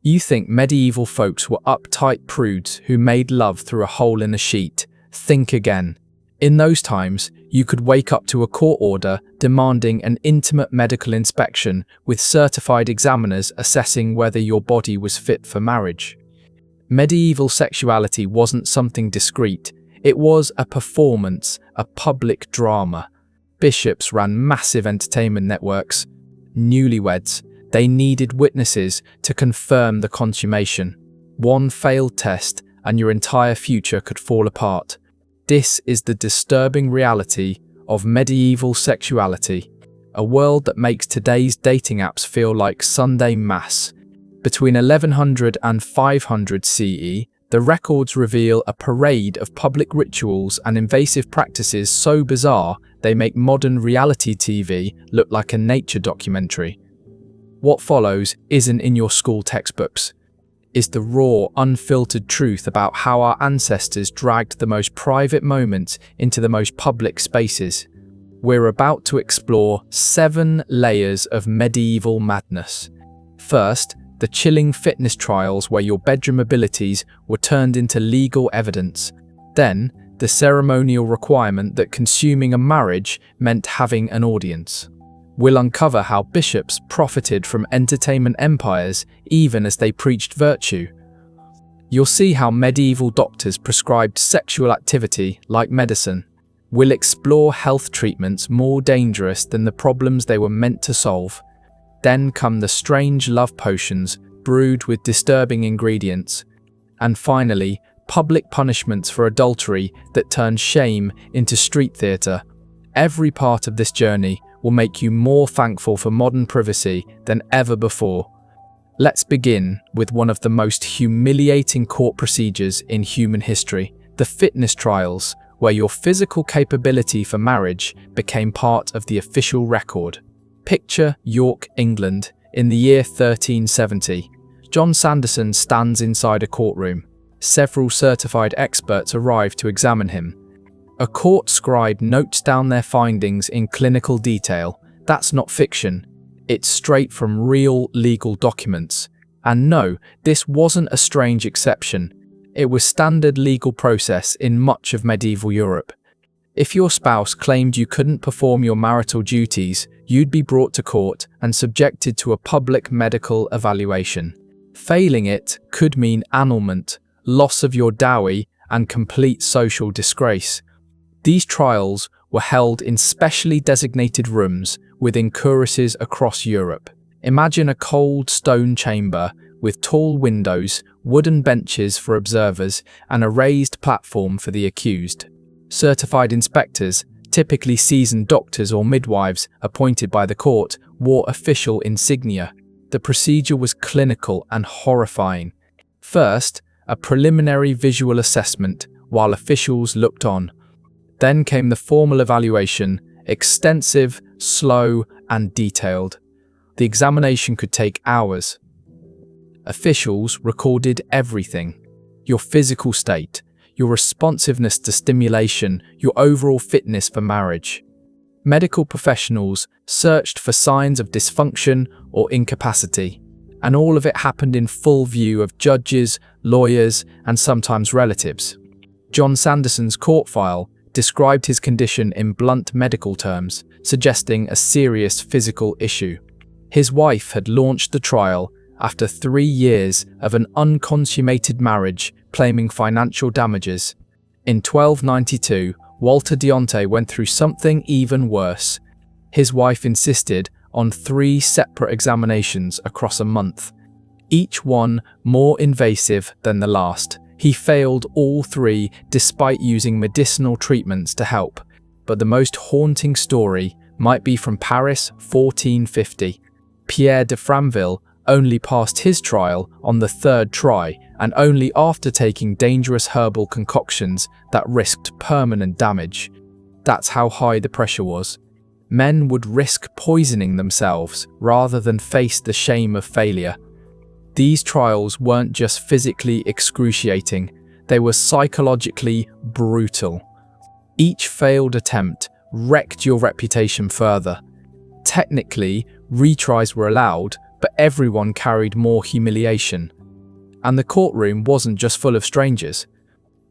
You think medieval folks were uptight prudes who made love through a hole in a sheet. Think again. In those times, you could wake up to a court order demanding an intimate medical inspection with certified examiners assessing whether your body was fit for marriage. Medieval sexuality wasn't something discreet. It was a performance, a public drama. Bishops ran massive entertainment networks. Newlyweds, they needed witnesses to confirm the consummation. One failed test and your entire future could fall apart. This is the disturbing reality of medieval sexuality, a world that makes today's dating apps feel like Sunday Mass. Between 1100 and 500 CE, the records reveal a parade of public rituals and invasive practices so bizarre they make modern reality TV look like a nature documentary. What follows isn't in your school textbooks. Is the raw, unfiltered truth about how our ancestors dragged the most private moments into the most public spaces. We're about to explore 7 layers of medieval madness. First, the chilling fitness trials where your bedroom abilities were turned into legal evidence. Then, the ceremonial requirement that consuming a marriage meant having an audience. We'll uncover how bishops profited from entertainment empires even as they preached virtue. You'll see how medieval doctors prescribed sexual activity like medicine. We'll explore health treatments more dangerous than the problems they were meant to solve. Then come the strange love potions brewed with disturbing ingredients. And finally, public punishments for adultery that turn shame into street theatre. Every part of this journey will make you more thankful for modern privacy than ever before. Let's begin with one of the most humiliating court procedures in human history, the fitness trials, where your physical capability for marriage became part of the official record. Picture York, England, in the year 1370. John Sanderson stands inside a courtroom. Several certified experts arrive to examine him. A court scribe notes down their findings in clinical detail. That's not fiction. It's straight from real legal documents. And no, this wasn't a strange exception. It was standard legal process in much of medieval Europe. If your spouse claimed you couldn't perform your marital duties, you'd be brought to court and subjected to a public medical evaluation. Failing it could mean annulment, loss of your dowry, and complete social disgrace. These trials were held in specially designated rooms within cuirasses across Europe. Imagine a cold stone chamber with tall windows, wooden benches for observers, and a raised platform for the accused. Certified inspectors, typically seasoned doctors or midwives appointed by the court, wore official insignia. The procedure was clinical and horrifying. First, a preliminary visual assessment while officials looked on. Then came the formal evaluation, extensive, slow, and detailed. The examination could take hours. Officials recorded everything: your physical state, your responsiveness to stimulation, your overall fitness for marriage. Medical professionals searched for signs of dysfunction or incapacity, and all of it happened in full view of judges, lawyers, and sometimes relatives. John Sanderson's court file described his condition in blunt medical terms, suggesting a serious physical issue. His wife had launched the trial after 3 years of an unconsummated marriage, claiming financial damages. In 1292, Walter Deontay went through something even worse. His wife insisted on 3 separate examinations across a month, each one more invasive than the last. He failed all 3 despite using medicinal treatments to help. But the most haunting story might be from Paris, 1450. Pierre de Framville only passed his trial on the 3rd try, and only after taking dangerous herbal concoctions that risked permanent damage. That's how high the pressure was. Men would risk poisoning themselves rather than face the shame of failure. These trials weren't just physically excruciating, they were psychologically brutal. Each failed attempt wrecked your reputation further. Technically, retries were allowed, but but everyone carried more humiliation. And the courtroom wasn't just full of strangers.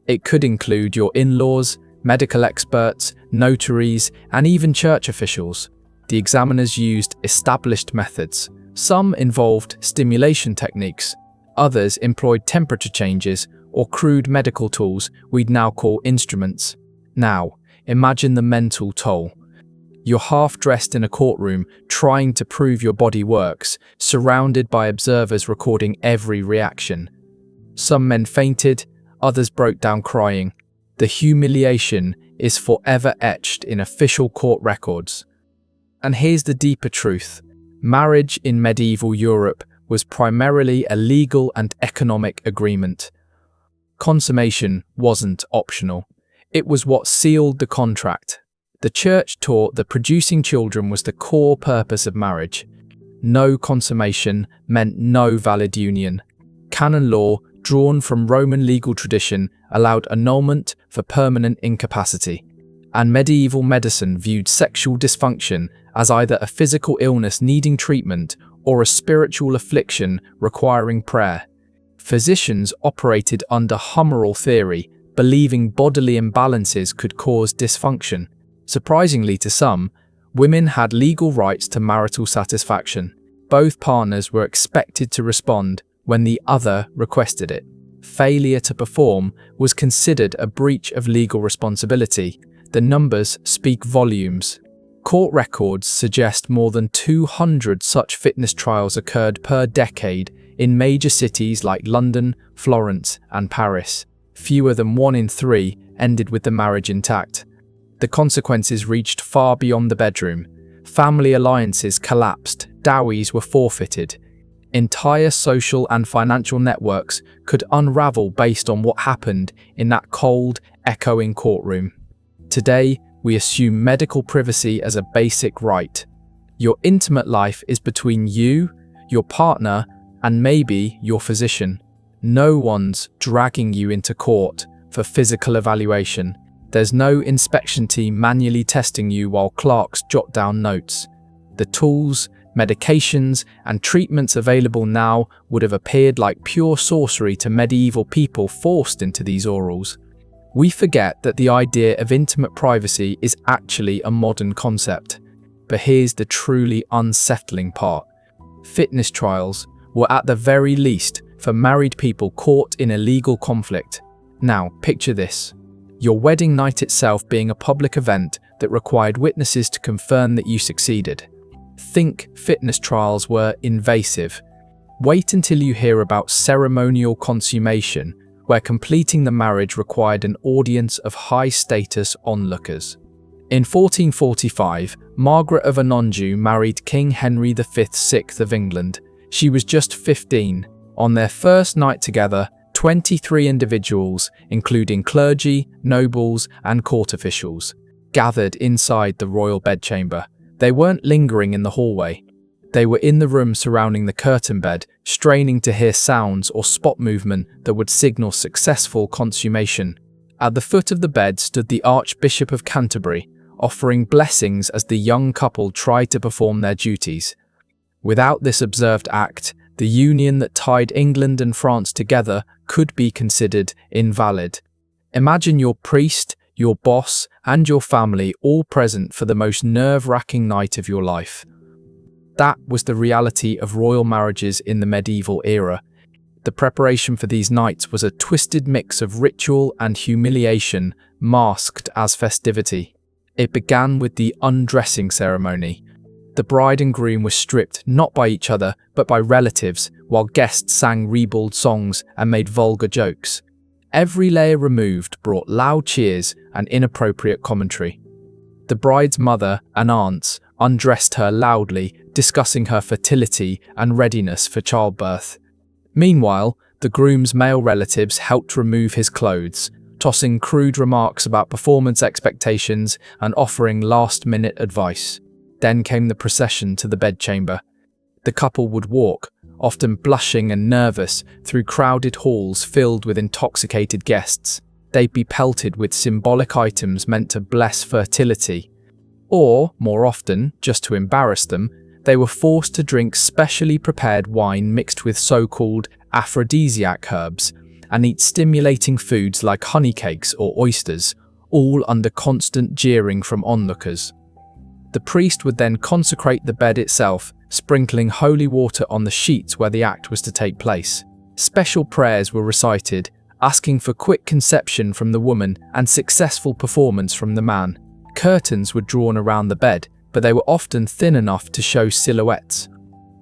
It could include your in-laws, medical experts, notaries, and even church officials. The examiners used established methods. Some involved stimulation techniques, others employed temperature changes or crude medical tools we'd now call instruments. Now, imagine the mental toll. You're half-dressed in a courtroom, trying to prove your body works, surrounded by observers recording every reaction. Some men fainted, others broke down crying. The humiliation is forever etched in official court records. And here's the deeper truth. Marriage in medieval Europe was primarily a legal and economic agreement. Consummation wasn't optional. It was what sealed the contract. The church taught that producing children was the core purpose of marriage. No consummation meant no valid union. Canon law, drawn from Roman legal tradition, allowed annulment for permanent incapacity. And medieval medicine viewed sexual dysfunction as either a physical illness needing treatment or a spiritual affliction requiring prayer. Physicians operated under humoral theory, believing bodily imbalances could cause dysfunction. Surprisingly to some, women had legal rights to marital satisfaction. Both partners were expected to respond when the other requested it. Failure to perform was considered a breach of legal responsibility. The numbers speak volumes. Court records suggest more than 200 such fitness trials occurred per decade in major cities like London, Florence, and Paris. Fewer than 1 in 3 ended with the marriage intact. The consequences reached far beyond the bedroom. Family alliances collapsed, dowries were forfeited. Entire social and financial networks could unravel based on what happened in that cold, echoing courtroom. Today, we assume medical privacy as a basic right. Your intimate life is between you, your partner, and maybe your physician. No one's dragging you into court for physical evaluation. There's no inspection team manually testing you while clerks jot down notes. The tools, medications, and treatments available now would have appeared like pure sorcery to medieval people forced into these orals. We forget that the idea of intimate privacy is actually a modern concept. But here's the truly unsettling part. Fitness trials were at the very least for married people caught in a legal conflict. Now, picture this. Your wedding night itself being a public event that required witnesses to confirm that you succeeded. Think fitness trials were invasive. Wait until you hear about ceremonial consummation, where completing the marriage required an audience of high-status onlookers. In 1445, Margaret of Anjou married King Henry V, VI of England. She was just 15. On their first night together, 23 individuals, including clergy, nobles, and court officials, gathered inside the royal bedchamber. They weren't lingering in the hallway. They were in the room surrounding the curtain bed, straining to hear sounds or spot movement that would signal successful consummation. At the foot of the bed stood the Archbishop of Canterbury, offering blessings as the young couple tried to perform their duties. Without this observed act, the union that tied England and France together could be considered invalid. Imagine your priest, your boss, and your family all present for the most nerve-wracking night of your life. That was the reality of royal marriages in the medieval era. The preparation for these nights was a twisted mix of ritual and humiliation masked as festivity. It began with the undressing ceremony. The bride and groom were stripped not by each other but by relatives, while guests sang ribald songs and made vulgar jokes. Every layer removed brought loud cheers and inappropriate commentary. The bride's mother and aunts undressed her loudly, discussing her fertility and readiness for childbirth. Meanwhile, the groom's male relatives helped remove his clothes, tossing crude remarks about performance expectations and offering last-minute advice. Then came the procession to the bedchamber. The couple would walk, often blushing and nervous, through crowded halls filled with intoxicated guests. They'd be pelted with symbolic items meant to bless fertility. Or, more often, just to embarrass them, They were forced to drink specially prepared wine mixed with so-called aphrodisiac herbs and eat stimulating foods like honey cakes or oysters, all under constant jeering from onlookers. The priest would then consecrate the bed itself, sprinkling holy water on the sheets where the act was to take place. Special prayers were recited, asking for quick conception from the woman and successful performance from the man. Curtains were drawn around the bed, but they were often thin enough to show silhouettes.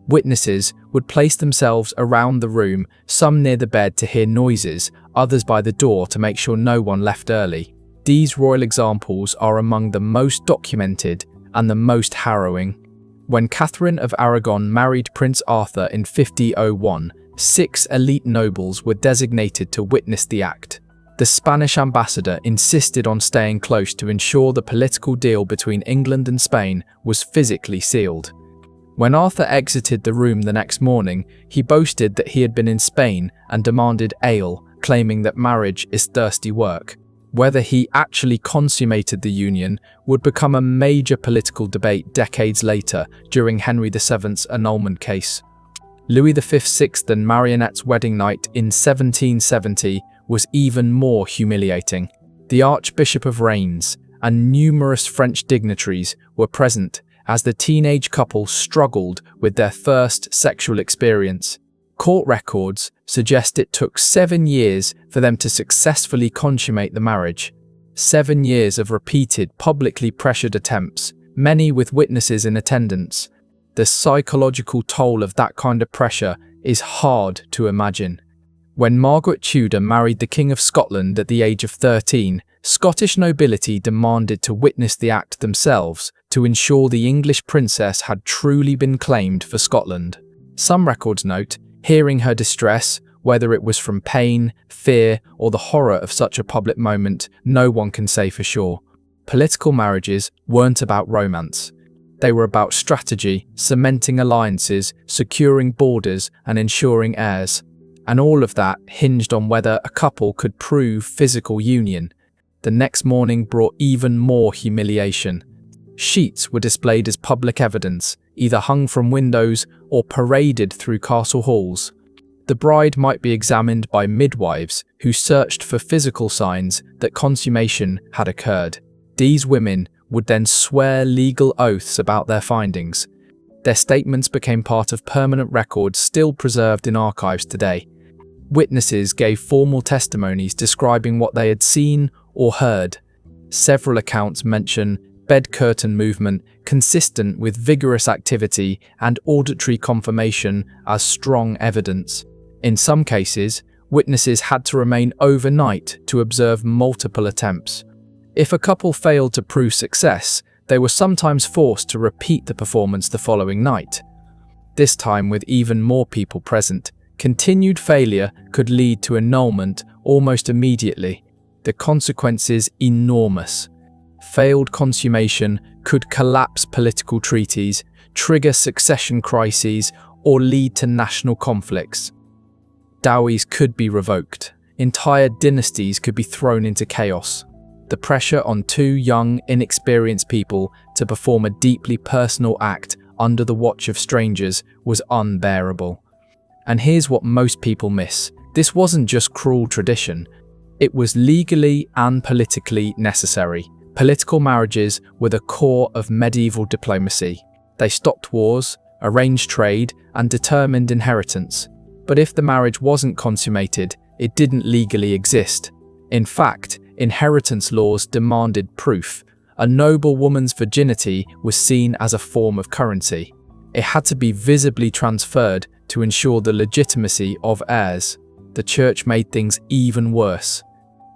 Witnesses would place themselves around the room, some near the bed to hear noises, others by the door to make sure no one left early. These royal examples are among the most documented and the most harrowing. When Catherine of Aragon married Prince Arthur in 5001, 6 elite nobles were designated to witness the act. The Spanish ambassador insisted on staying close to ensure the political deal between England and Spain was physically sealed. When Arthur exited the room the next morning, he boasted that he had been in Spain and demanded ale, claiming that marriage is thirsty work. Whether he actually consummated the union would become a major political debate decades later during Henry VII's annulment case. Louis V's 6th and Marionette's wedding night in 1770 was even more humiliating. The Archbishop of Reims and numerous French dignitaries were present as the teenage couple struggled with their first sexual experience. Court records suggest it took 7 years for them to successfully consummate the marriage. 7 years of repeated, publicly pressured attempts, many with witnesses in attendance. The psychological toll of that kind of pressure is hard to imagine. When Margaret Tudor married the King of Scotland at the age of 13, Scottish nobility demanded to witness the act themselves to ensure the English princess had truly been claimed for Scotland. Some records note, hearing her distress, whether it was from pain, fear, or the horror of such a public moment, no one can say for sure. Political marriages weren't about romance. They were about strategy, cementing alliances, securing borders, and ensuring heirs. And all of that hinged on whether a couple could prove physical union. The next morning brought even more humiliation. Sheets were displayed as public evidence, either hung from windows or paraded through castle halls. The bride might be examined by midwives who searched for physical signs that consummation had occurred. These women would then swear legal oaths about their findings. Their statements became part of permanent records still preserved in archives today. Witnesses gave formal testimonies describing what they had seen or heard. Several accounts mention bed curtain movement consistent with vigorous activity and auditory confirmation as strong evidence. In some cases, witnesses had to remain overnight to observe multiple attempts. If a couple failed to prove success, they were sometimes forced to repeat the performance the following night. This time with even more people present. Continued failure could lead to annulment almost immediately. The consequences enormous. Failed consummation could collapse political treaties, trigger succession crises, or lead to national conflicts. Dowries could be revoked. Entire dynasties could be thrown into chaos. The pressure on 2 young, inexperienced people to perform a deeply personal act under the watch of strangers was unbearable. And here's what most people miss. This wasn't just cruel tradition. It was legally and politically necessary. Political marriages were the core of medieval diplomacy. They stopped wars, arranged trade, and determined inheritance. But if the marriage wasn't consummated, it didn't legally exist. In fact, inheritance laws demanded proof. A noble woman's virginity was seen as a form of currency. It had to be visibly transferred to ensure the legitimacy of heirs. The church made things even worse.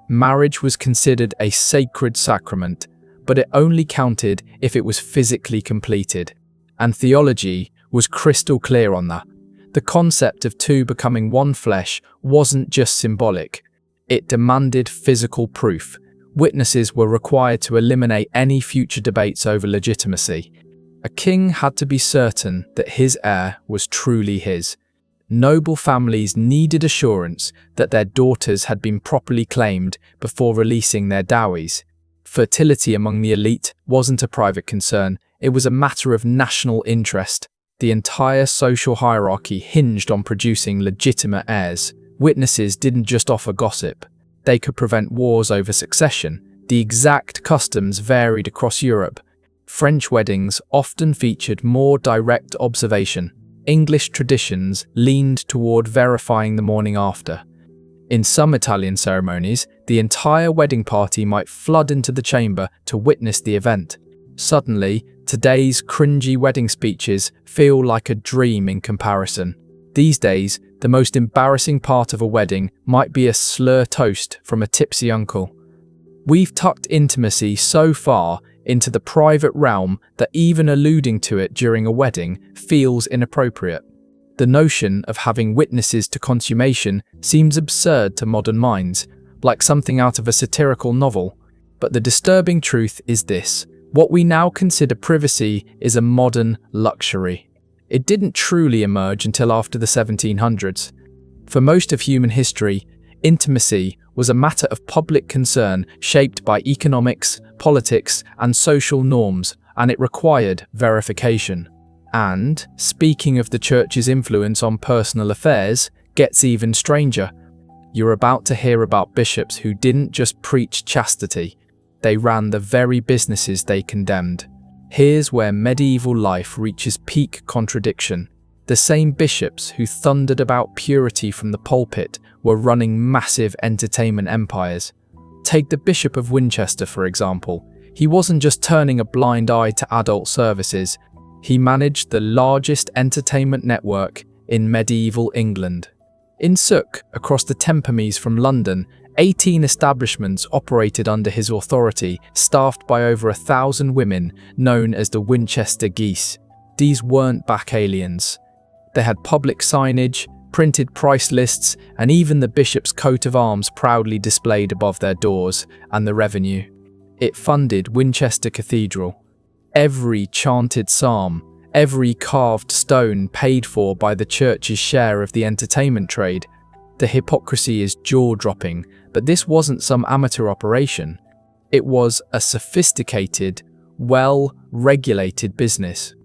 Marriage was considered a sacred sacrament, but it only counted if it was physically completed. And theology was crystal clear on that. The concept of 2 becoming one flesh wasn't just symbolic. It demanded physical proof. Witnesses were required to eliminate any future debates over legitimacy. A king had to be certain that his heir was truly his. Noble families needed assurance that their daughters had been properly claimed before releasing their dowries. Fertility among the elite wasn't a private concern, it was a matter of national interest. The entire social hierarchy hinged on producing legitimate heirs. Witnesses didn't just offer gossip. They could prevent wars over succession. The exact customs varied across Europe. French weddings often featured more direct observation. English traditions leaned toward verifying the morning after. In some Italian ceremonies, the entire wedding party might flood into the chamber to witness the event. Suddenly, today's cringy wedding speeches feel like a dream in comparison. These days, the most embarrassing part of a wedding might be a slur toast from a tipsy uncle. We've tucked intimacy so far into the private realm that even alluding to it during a wedding feels inappropriate. The notion of having witnesses to consummation seems absurd to modern minds, like something out of a satirical novel. But the disturbing truth is this: what we now consider privacy is a modern luxury. It didn't truly emerge until after the 1700s. For most of human history, intimacy was a matter of public concern shaped by economics, politics, and social norms, and it required verification. And, speaking of the church's influence on personal affairs, gets even stranger. You're about to hear about bishops who didn't just preach chastity, they ran the very businesses they condemned. Here's where medieval life reaches peak contradiction. The same bishops who thundered about purity from the pulpit were running massive entertainment empires. Take the Bishop of Winchester, for example. He wasn't just turning a blind eye to adult services, he managed the largest entertainment network in medieval England. In Suk, across the Thames from London, 18 establishments operated under his authority, staffed by over 1,000 women, known as the Winchester Geese. These weren't bacchanalians. They had public signage, printed price lists, and even the bishop's coat of arms proudly displayed above their doors, and the revenue. It funded Winchester Cathedral. Every chanted psalm, every carved stone paid for by the church's share of the entertainment trade. The hypocrisy is jaw-dropping, but this wasn't some amateur operation. It was a sophisticated, well-regulated business.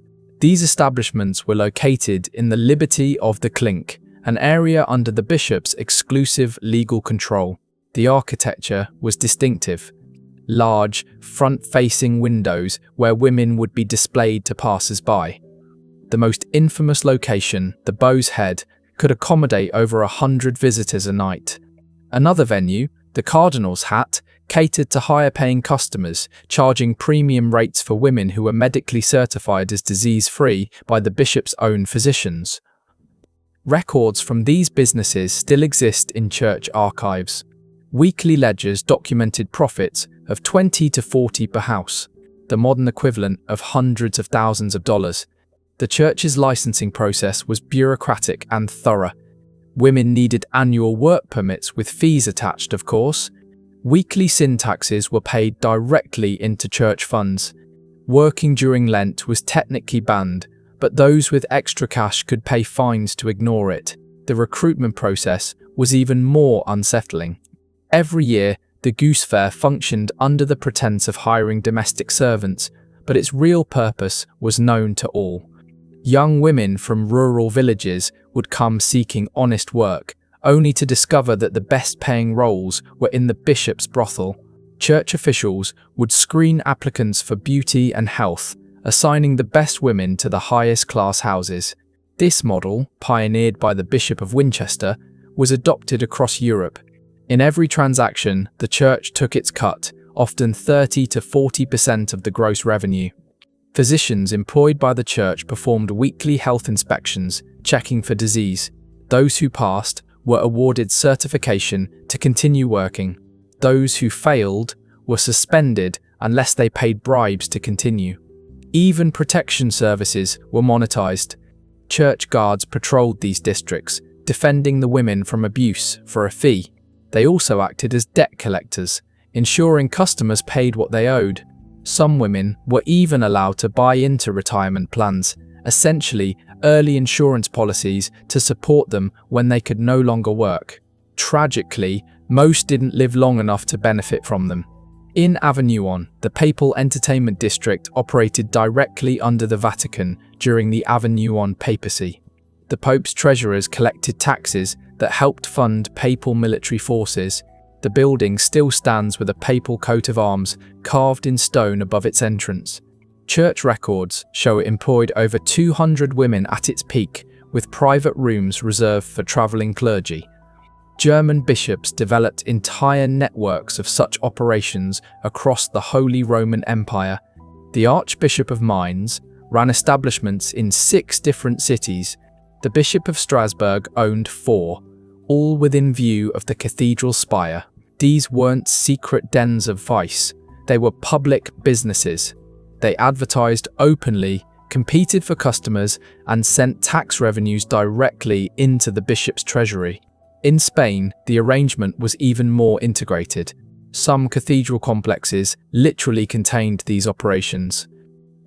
These establishments were located in the Liberty of the Clink, an area under the bishop's exclusive legal control. The architecture was distinctive. Large, front-facing windows where women would be displayed to passers-by. The most infamous location, the Bow's Head, could accommodate over 100 visitors a night. Another venue, the Cardinal's Hat, catered to higher-paying customers, charging premium rates for women who were medically certified as disease-free by the bishop's own physicians. Records from these businesses still exist in church archives. Weekly ledgers documented profits of 20 to 40 per house, the modern equivalent of hundreds of thousands of dollars. The church's licensing process was bureaucratic and thorough. Women needed annual work permits with fees attached, of course. Weekly sin taxes were paid directly into church funds. Working during Lent was technically banned, but those with extra cash could pay fines to ignore it. The recruitment process was even more unsettling. Every year, the Goose Fair functioned under the pretense of hiring domestic servants, but its real purpose was known to all. Young women from rural villages would come seeking honest work, only to discover that the best-paying roles were in the bishop's brothel. Church officials would screen applicants for beauty and health, assigning the best women to the highest-class houses. This model, pioneered by the Bishop of Winchester, was adopted across Europe. In every transaction, the church took its cut, often 30 to 40% of the gross revenue. Physicians employed by the church performed weekly health inspections, checking for disease. Those who passed were awarded certification to continue working. Those who failed were suspended unless they paid bribes to continue. Even protection services were monetized. Church guards patrolled these districts, defending the women from abuse for a fee. They also acted as debt collectors, ensuring customers paid what they owed. Some women were even allowed to buy into retirement plans, essentially early insurance policies to support them when they could no longer work. Tragically, most didn't live long enough to benefit from them. In Avignon, the papal entertainment district operated directly under the Vatican during the Avignon papacy. The Pope's treasurers collected taxes that helped fund papal military forces. The building still stands with a papal coat of arms carved in stone above its entrance. Church records show it employed over 200 women at its peak, with private rooms reserved for travelling clergy. German bishops developed entire networks of such operations across the Holy Roman Empire. The Archbishop of Mainz ran establishments in 6 different cities. The Bishop of Strasbourg owned 4, all within view of the cathedral spire. These weren't secret dens of vice, they were public businesses. They advertised openly, competed for customers, and sent tax revenues directly into the bishop's treasury. In Spain, the arrangement was even more integrated. Some cathedral complexes literally contained these operations.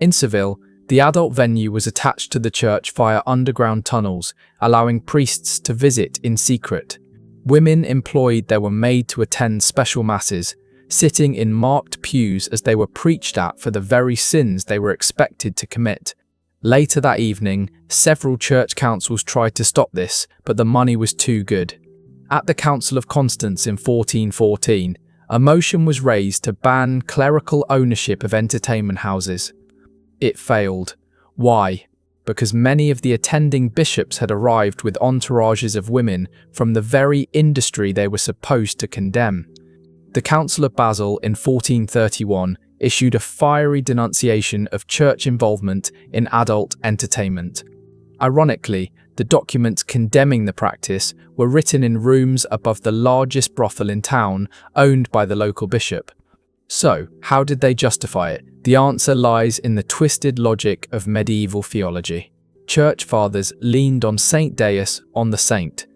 In Seville, the adult venue was attached to the church via underground tunnels, allowing priests to visit in secret. Women employed there were made to attend special masses, sitting in marked pews as they were preached at for the very sins they were expected to commit. Later that evening, several church councils tried to stop this, but the money was too good. At the Council of Constance in 1414, a motion was raised to ban clerical ownership of entertainment houses. It failed. Why? Because many of the attending bishops had arrived with entourages of women from the very industry they were supposed to condemn. The Council of Basel in 1431 issued a fiery denunciation of church involvement in adult entertainment. Ironically, the documents condemning the practice were written in rooms above the largest brothel in town, owned by the local bishop. So, how did they justify it? The answer lies in the twisted logic of medieval theology. Church fathers leaned on Saint Deus on the saint.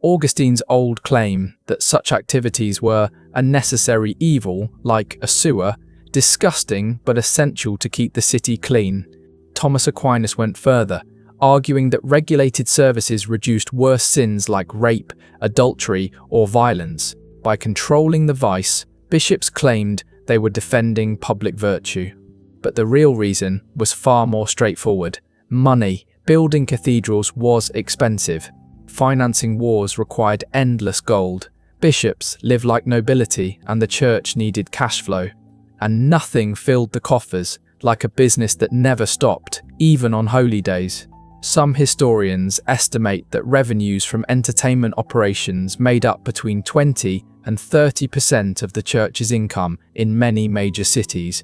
Augustine's old claim that such activities were a necessary evil, like a sewer, disgusting but essential to keep the city clean. Thomas Aquinas went further, arguing that regulated services reduced worse sins like rape, adultery, or violence. By controlling the vice, bishops claimed they were defending public virtue. But the real reason was far more straightforward. Money. Building cathedrals was expensive. Financing wars required endless gold. Bishops lived like nobility, and the church needed cash flow. And nothing filled the coffers like a business that never stopped, even on holy days. Some historians estimate that revenues from entertainment operations made up between 20 and 30% of the church's income in many major cities.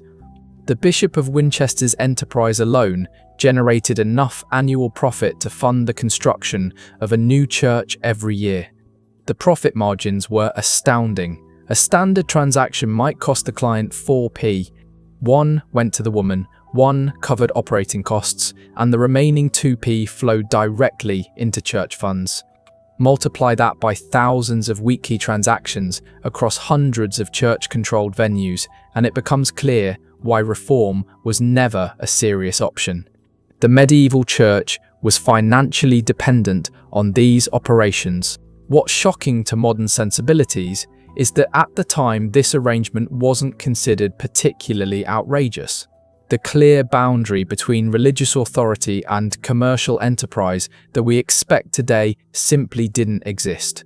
The Bishop of Winchester's enterprise alone generated enough annual profit to fund the construction of a new church every year. The profit margins were astounding. A standard transaction might cost the client 4p. 1 went to the woman, 1 covered operating costs, and the remaining 2p flowed directly into church funds. Multiply that by thousands of weekly transactions across hundreds of church-controlled venues, and it becomes clear why reform was never a serious option. The medieval church was financially dependent on these operations. What's shocking to modern sensibilities is that at the time this arrangement wasn't considered particularly outrageous. The clear boundary between religious authority and commercial enterprise that we expect today simply didn't exist.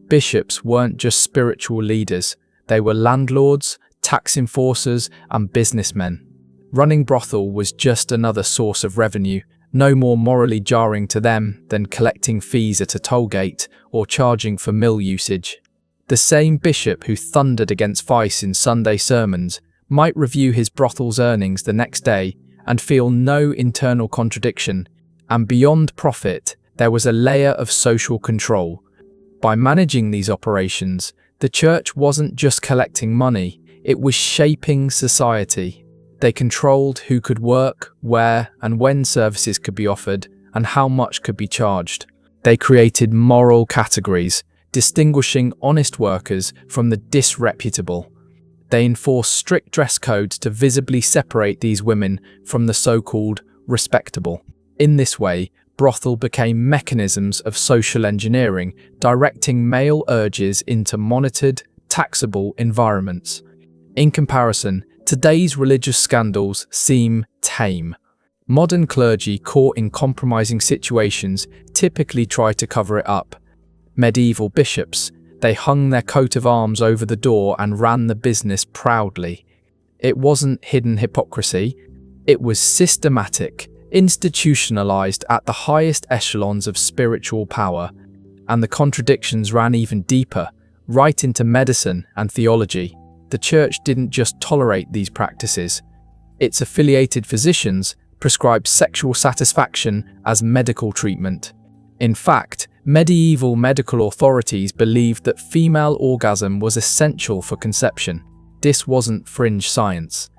Bishops weren't just spiritual leaders, they were landlords, tax enforcers, and businessmen. Running brothel was just another source of revenue, no more morally jarring to them than collecting fees at a toll gate or charging for mill usage. The same bishop who thundered against vice in Sunday sermons might review his brothel's earnings the next day and feel no internal contradiction, and beyond profit, there was a layer of social control. By managing these operations, the church wasn't just collecting money, it was shaping society. They controlled who could work, where and when services could be offered, and how much could be charged. They created moral categories, distinguishing honest workers from the disreputable. They enforced strict dress codes to visibly separate these women from the so-called respectable. In this way, brothel became mechanisms of social engineering, directing male urges into monitored, taxable environments. In comparison, today's religious scandals seem tame. Modern clergy caught in compromising situations typically try to cover it up. Medieval bishops, they hung their coat of arms over the door and ran the business proudly. It wasn't hidden hypocrisy, it was systematic, institutionalized at the highest echelons of spiritual power, and the contradictions ran even deeper, right into medicine and theology. The church didn't just tolerate these practices. Its affiliated physicians prescribed sexual satisfaction as medical treatment. In fact, medieval medical authorities believed that female orgasm was essential for conception. This wasn't fringe science.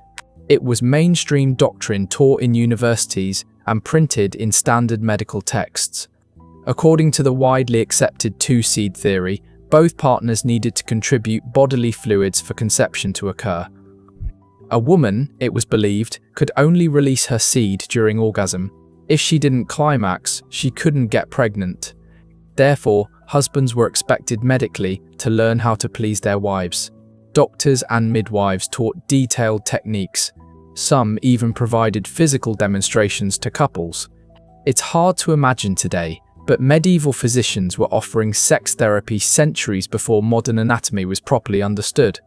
It was mainstream doctrine taught in universities and printed in standard medical texts. According to the widely accepted two-seed theory, both partners needed to contribute bodily fluids for conception to occur. A woman, it was believed, could only release her seed during orgasm. If she didn't climax, she couldn't get pregnant. Therefore, husbands were expected medically to learn how to please their wives. Doctors and midwives taught detailed techniques. Some even provided physical demonstrations to couples. It's hard to imagine today, but medieval physicians were offering sex therapy centuries before modern anatomy was properly understood.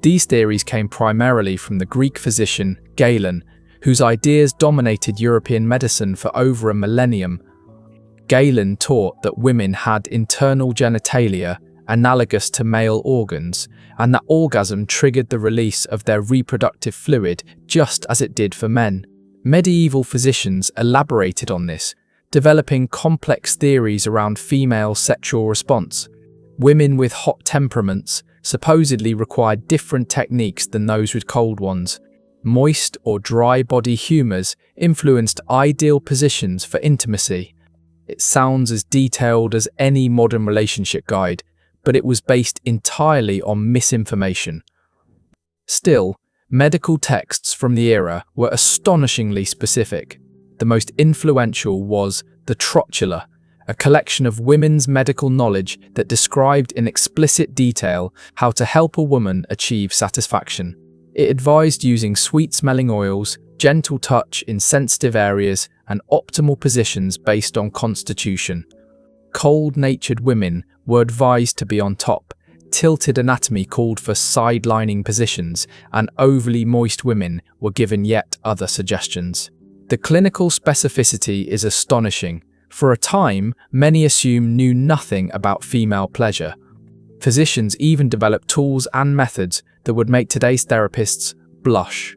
These theories came primarily from the Greek physician Galen, whose ideas dominated European medicine for over a millennium. Galen taught that women had internal genitalia analogous to male organs, and that orgasm triggered the release of their reproductive fluid just as it did for men. Medieval physicians elaborated on this, developing complex theories around female sexual response. Women with hot temperaments supposedly required different techniques than those with cold ones. Moist or dry body humors influenced ideal positions for intimacy. It sounds as detailed as any modern relationship guide, but it was based entirely on misinformation. Still, medical texts from the era were astonishingly specific. The most influential was the Trotula, a collection of women's medical knowledge that described in explicit detail how to help a woman achieve satisfaction. It advised using sweet-smelling oils, gentle touch in sensitive areas, and optimal positions based on constitution. Cold-natured women were advised to be on top, tilted anatomy called for sidelining positions, and overly moist women were given yet other suggestions. The clinical specificity is astonishing. For a time, many knew nothing about female pleasure. Physicians even developed tools and methods that would make today's therapists blush.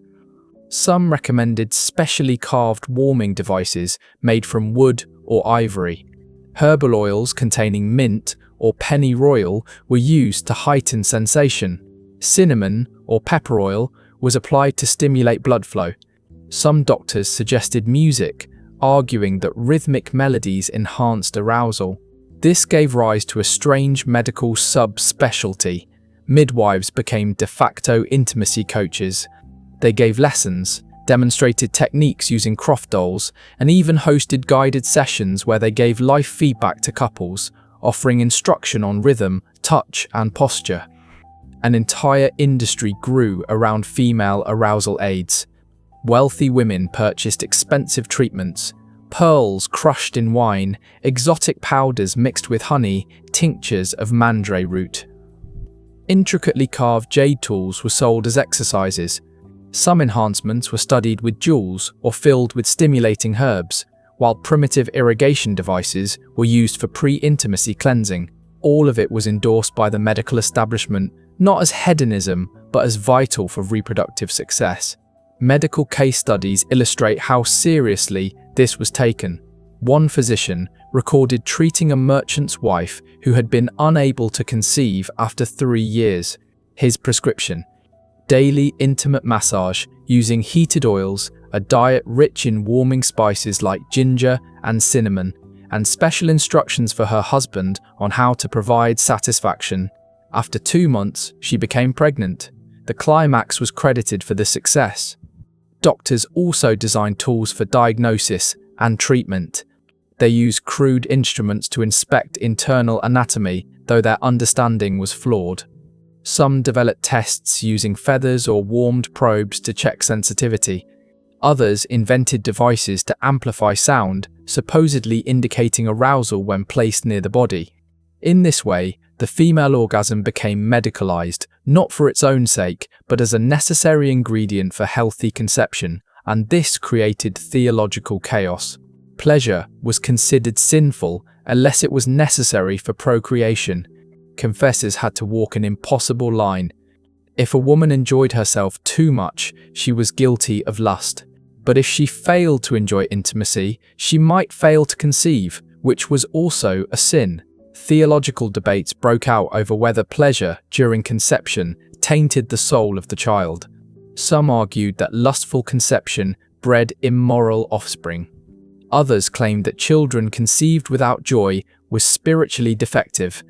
Some recommended specially carved warming devices made from wood or ivory. Herbal oils containing mint or pennyroyal were used to heighten sensation. Cinnamon or pepper oil was applied to stimulate blood flow. Some doctors suggested music, arguing that rhythmic melodies enhanced arousal. This gave rise to a strange medical subspecialty. Midwives became de facto intimacy coaches. They gave lessons, demonstrated techniques using Croft dolls, and even hosted guided sessions where they gave life feedback to couples, offering instruction on rhythm, touch, and posture. An entire industry grew around female arousal aids. Wealthy women purchased expensive treatments, pearls crushed in wine, exotic powders mixed with honey, tinctures of mandrake root. Intricately carved jade tools were sold as exercises. Some enhancements were studied with jewels or filled with stimulating herbs, while primitive irrigation devices were used for pre-intimacy cleansing. All of it was endorsed by the medical establishment, not as hedonism, but as vital for reproductive success. Medical case studies illustrate how seriously this was taken. One physician recorded treating a merchant's wife who had been unable to conceive after 3 years. His prescription: daily intimate massage using heated oils, a diet rich in warming spices like ginger and cinnamon, and special instructions for her husband on how to provide satisfaction. After 2 months, she became pregnant. The climax was credited for the success. Doctors also designed tools for diagnosis and treatment. They used crude instruments to inspect internal anatomy, though their understanding was flawed. Some developed tests using feathers or warmed probes to check sensitivity. Others invented devices to amplify sound, supposedly indicating arousal when placed near the body. In this way, the female orgasm became medicalized, not for its own sake, but as a necessary ingredient for healthy conception, and this created theological chaos. Pleasure was considered sinful unless it was necessary for procreation. Confessors had to walk an impossible line. If a woman enjoyed herself too much, she was guilty of lust. But if she failed to enjoy intimacy, she might fail to conceive, which was also a sin. Theological debates broke out over whether pleasure during conception tainted the soul of the child. Some argued that lustful conception bred immoral offspring. Others claimed that children conceived without joy were spiritually defective.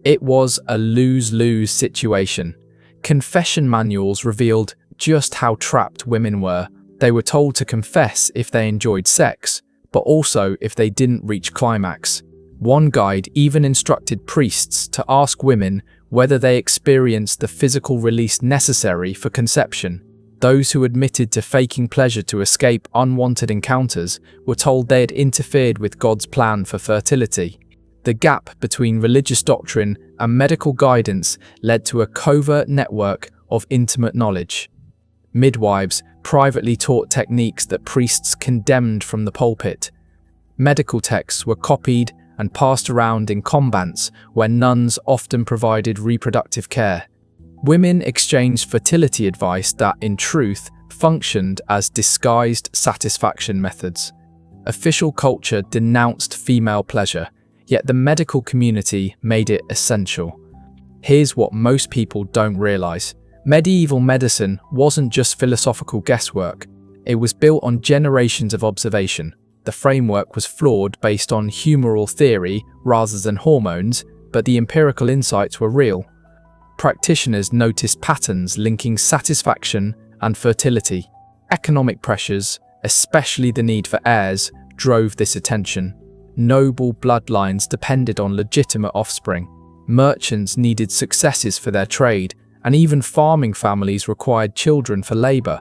It was a lose-lose situation. Confession manuals revealed just how trapped women were. They were told to confess if they enjoyed sex, but also if they didn't reach climax. One guide even instructed priests to ask women whether they experienced the physical release necessary for conception. Those who admitted to faking pleasure to escape unwanted encounters were told they had interfered with God's plan for fertility. The gap between religious doctrine and medical guidance led to a covert network of intimate knowledge. Midwives privately taught techniques that priests condemned from the pulpit. Medical texts were copied and passed around in convents where nuns often provided reproductive care. Women exchanged fertility advice that, in truth, functioned as disguised satisfaction methods. Official culture denounced female pleasure, yet the medical community made it essential. Here's what most people don't realize. Medieval medicine wasn't just philosophical guesswork. It was built on generations of observation. The framework was flawed based on humoral theory rather than hormones, but the empirical insights were real. Practitioners noticed patterns linking satisfaction and fertility. Economic pressures, especially the need for heirs, drove this attention. Noble bloodlines depended on legitimate offspring. Merchants needed successes for their trade, and even farming families required children for labor.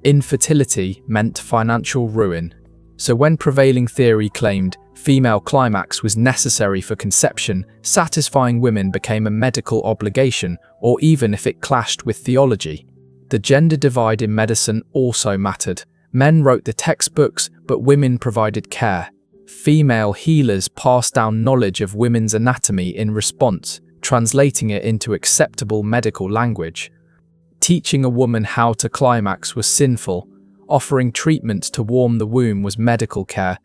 Infertility meant financial ruin. So when prevailing theory claimed female climax was necessary for conception, satisfying women became a medical obligation, or even if it clashed with theology. The gender divide in medicine also mattered. Men wrote the textbooks, but women provided care. Female healers passed down knowledge of women's anatomy in response, translating it into acceptable medical language. Teaching a woman how to climax was sinful. Offering treatments to warm the womb was medical care.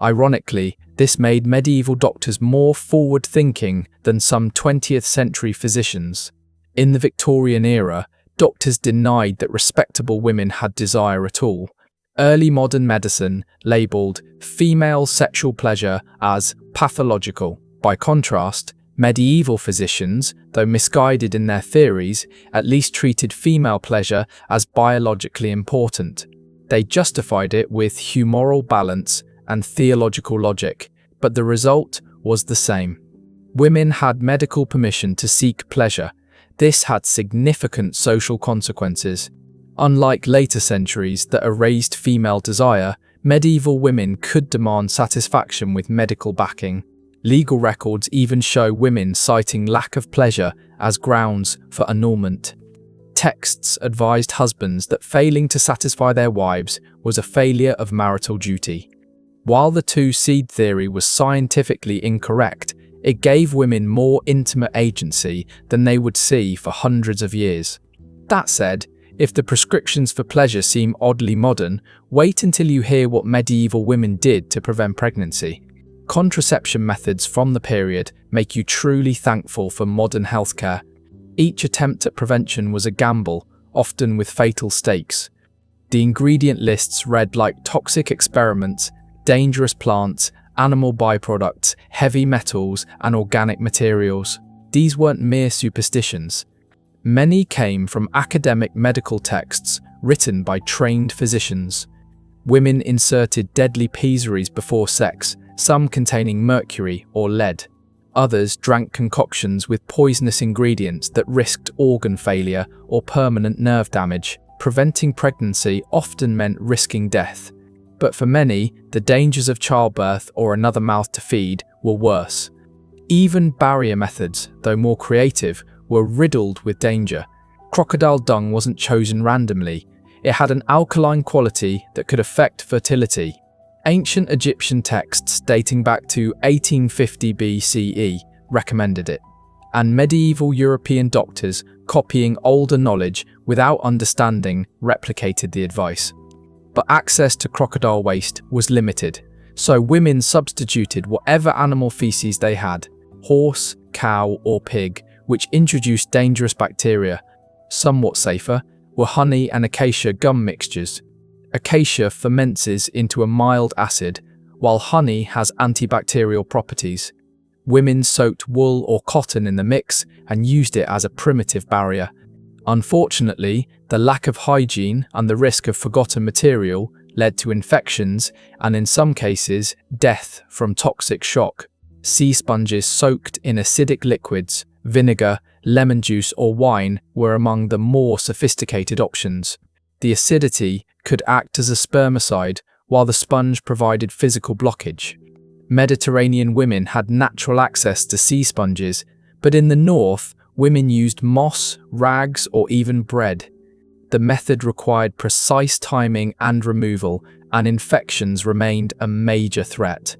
Ironically, this made medieval doctors more forward-thinking than some 20th century physicians. In the Victorian era, doctors denied that respectable women had desire at all. Early modern medicine labelled female sexual pleasure as pathological. By contrast, medieval physicians, though misguided in their theories, at least treated female pleasure as biologically important. They justified it with humoral balance and theological logic, but the result was the same. Women had medical permission to seek pleasure. This had significant social consequences. Unlike later centuries that erased female desire, medieval women could demand satisfaction with medical backing. Legal records even show women citing lack of pleasure as grounds for annulment. Texts advised husbands that failing to satisfy their wives was a failure of marital duty. While the two-seed theory was scientifically incorrect, it gave women more intimate agency than they would see for hundreds of years. That said, if the prescriptions for pleasure seem oddly modern, wait until you hear what medieval women did to prevent pregnancy. Contraception methods from the period make you truly thankful for modern healthcare. Each attempt at prevention was a gamble, often with fatal stakes. The ingredient lists read like toxic experiments, dangerous plants, animal byproducts, heavy metals, and organic materials. These weren't mere superstitions. Many came from academic medical texts written by trained physicians. Women inserted deadly pessaries before sex, some containing mercury or lead. Others drank concoctions with poisonous ingredients that risked organ failure or permanent nerve damage. Preventing pregnancy often meant risking death. But for many, the dangers of childbirth or another mouth to feed were worse. Even barrier methods, though more creative, were riddled with danger. Crocodile dung wasn't chosen randomly. It had an alkaline quality that could affect fertility. Ancient Egyptian texts dating back to 1850 BCE recommended it, and medieval European doctors, copying older knowledge without understanding, replicated the advice. But access to crocodile waste was limited, so women substituted whatever animal feces they had, horse, cow, or pig, which introduced dangerous bacteria. Somewhat safer were honey and acacia gum mixtures. Acacia ferments into a mild acid, while honey has antibacterial properties. Women soaked wool or cotton in the mix and used it as a primitive barrier. Unfortunately, the lack of hygiene and the risk of forgotten material led to infections and, in some cases, death from toxic shock. Sea sponges soaked in acidic liquids, vinegar, lemon juice, or wine were among the more sophisticated options. The acidity could act as a spermicide, while the sponge provided physical blockage. Mediterranean women had natural access to sea sponges, but in the north, women used moss, rags, or even bread. The method required precise timing and removal, and infections remained a major threat.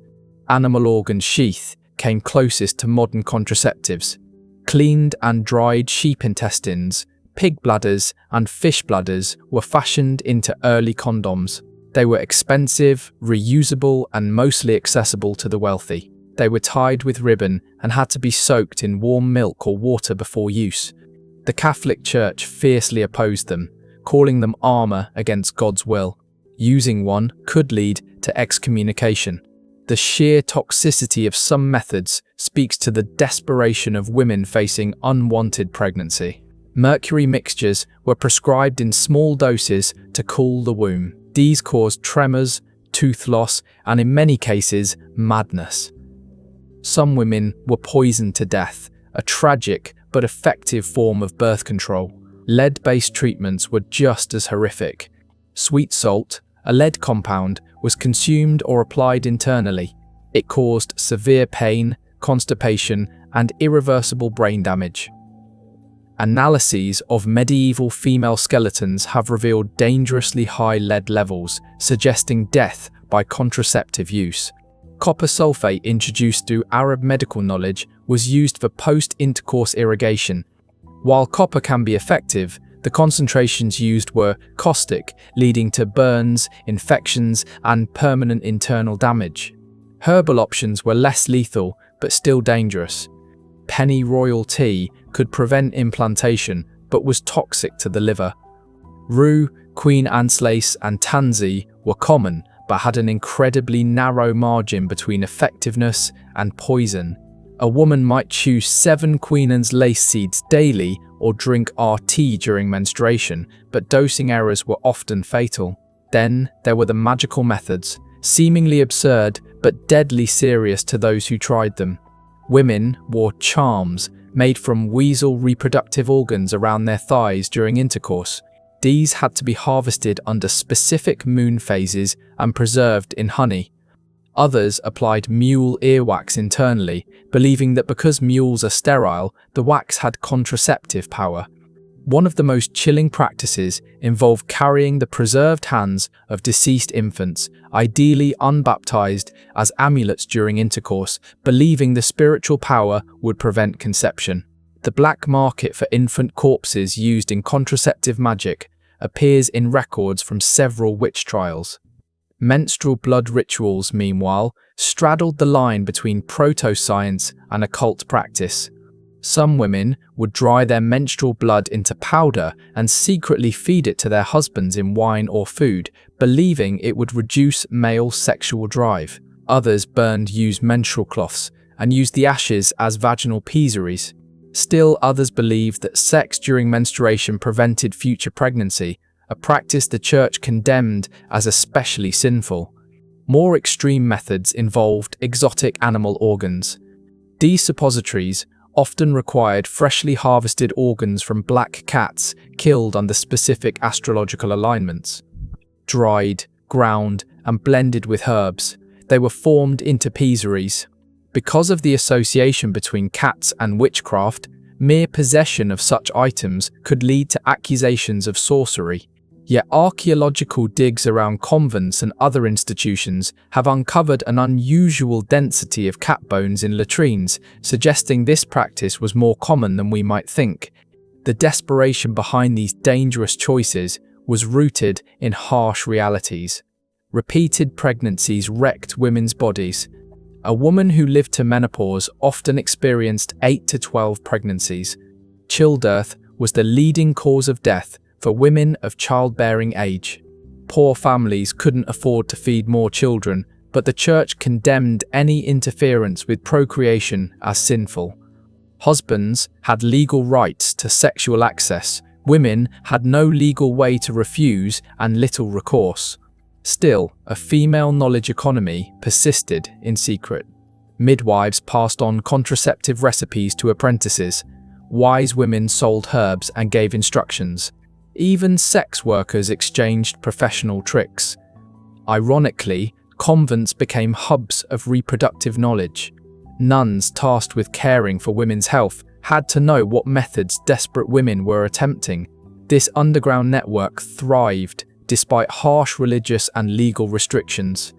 Animal organ sheath came closest to modern contraceptives. Cleaned and dried sheep intestines, pig bladders, and fish bladders were fashioned into early condoms. They were expensive, reusable, and mostly accessible to the wealthy. They were tied with ribbon and had to be soaked in warm milk or water before use. The Catholic Church fiercely opposed them, calling them armor against God's will. Using one could lead to excommunication. The sheer toxicity of some methods speaks to the desperation of women facing unwanted pregnancy. Mercury mixtures were prescribed in small doses to cool the womb. These caused tremors, tooth loss, and in many cases, madness. Some women were poisoned to death, a tragic but effective form of birth control. Lead-based treatments were just as horrific. Sweet salt, a lead compound, was consumed or applied internally. It caused severe pain, constipation, and irreversible brain damage. Analyses of medieval female skeletons have revealed dangerously high lead levels, suggesting death by contraceptive use. Copper sulfate, introduced through Arab medical knowledge, was used for post-intercourse irrigation. While copper can be effective, the concentrations used were caustic, leading to burns, infections, and permanent internal damage. Herbal options were less lethal, but still dangerous. Pennyroyal tea could prevent implantation, but was toxic to the liver. Rue, Queen Anne's lace, and tansy were common, but had an incredibly narrow margin between effectiveness and poison. A woman might chew 7 Queen Anne's lace seeds daily or drink RT during menstruation, but dosing errors were often fatal. Then there were the magical methods, seemingly absurd but deadly serious to those who tried them. Women wore charms made from weasel reproductive organs around their thighs during intercourse. These had to be harvested under specific moon phases and preserved in honey. Others applied mule earwax internally, believing that because mules are sterile, the wax had contraceptive power. One of the most chilling practices involved carrying the preserved hands of deceased infants, ideally unbaptized, as amulets during intercourse, believing the spiritual power would prevent conception. The black market for infant corpses used in contraceptive magic appears in records from several witch trials. Menstrual blood rituals, meanwhile, straddled the line between proto-science and occult practice. Some women would dry their menstrual blood into powder and secretly feed it to their husbands in wine or food, believing it would reduce male sexual drive. Others burned used menstrual cloths and used the ashes as vaginal pessaries. Still others believed that sex during menstruation prevented future pregnancy, a practice the church condemned as especially sinful. More extreme methods involved exotic animal organs. These suppositories often required freshly harvested organs from black cats killed under specific astrological alignments. Dried, ground, and blended with herbs, they were formed into pessaries. Because of the association between cats and witchcraft, mere possession of such items could lead to accusations of sorcery. Yet archaeological digs around convents and other institutions have uncovered an unusual density of cat bones in latrines, suggesting this practice was more common than we might think. The desperation behind these dangerous choices was rooted in harsh realities. Repeated pregnancies wrecked women's bodies. A woman who lived to menopause often experienced 8 to 12 pregnancies. Childbirth was the leading cause of death for women of childbearing age. Poor families couldn't afford to feed more children, but the church condemned any interference with procreation as sinful. Husbands had legal rights to sexual access. Women had no legal way to refuse and little recourse. Still, a female knowledge economy persisted in secret. Midwives passed on contraceptive recipes to apprentices. Wise women sold herbs and gave instructions. Even sex workers exchanged professional tricks. Ironically, convents became hubs of reproductive knowledge. Nuns tasked with caring for women's health had to know what methods desperate women were attempting. This underground network thrived despite harsh religious and legal restrictions.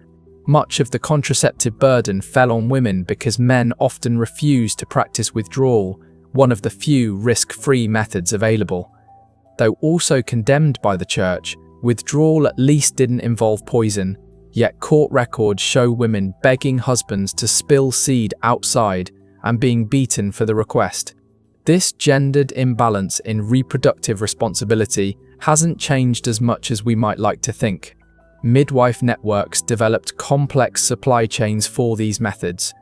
Much of the contraceptive burden fell on women because men often refused to practice withdrawal, one of the few risk-free methods available. Though also condemned by the church, withdrawal at least didn't involve poison, yet court records show women begging husbands to spill seed outside and being beaten for the request. This gendered imbalance in reproductive responsibility hasn't changed as much as we might like to think. Midwife networks developed complex supply chains for these methods.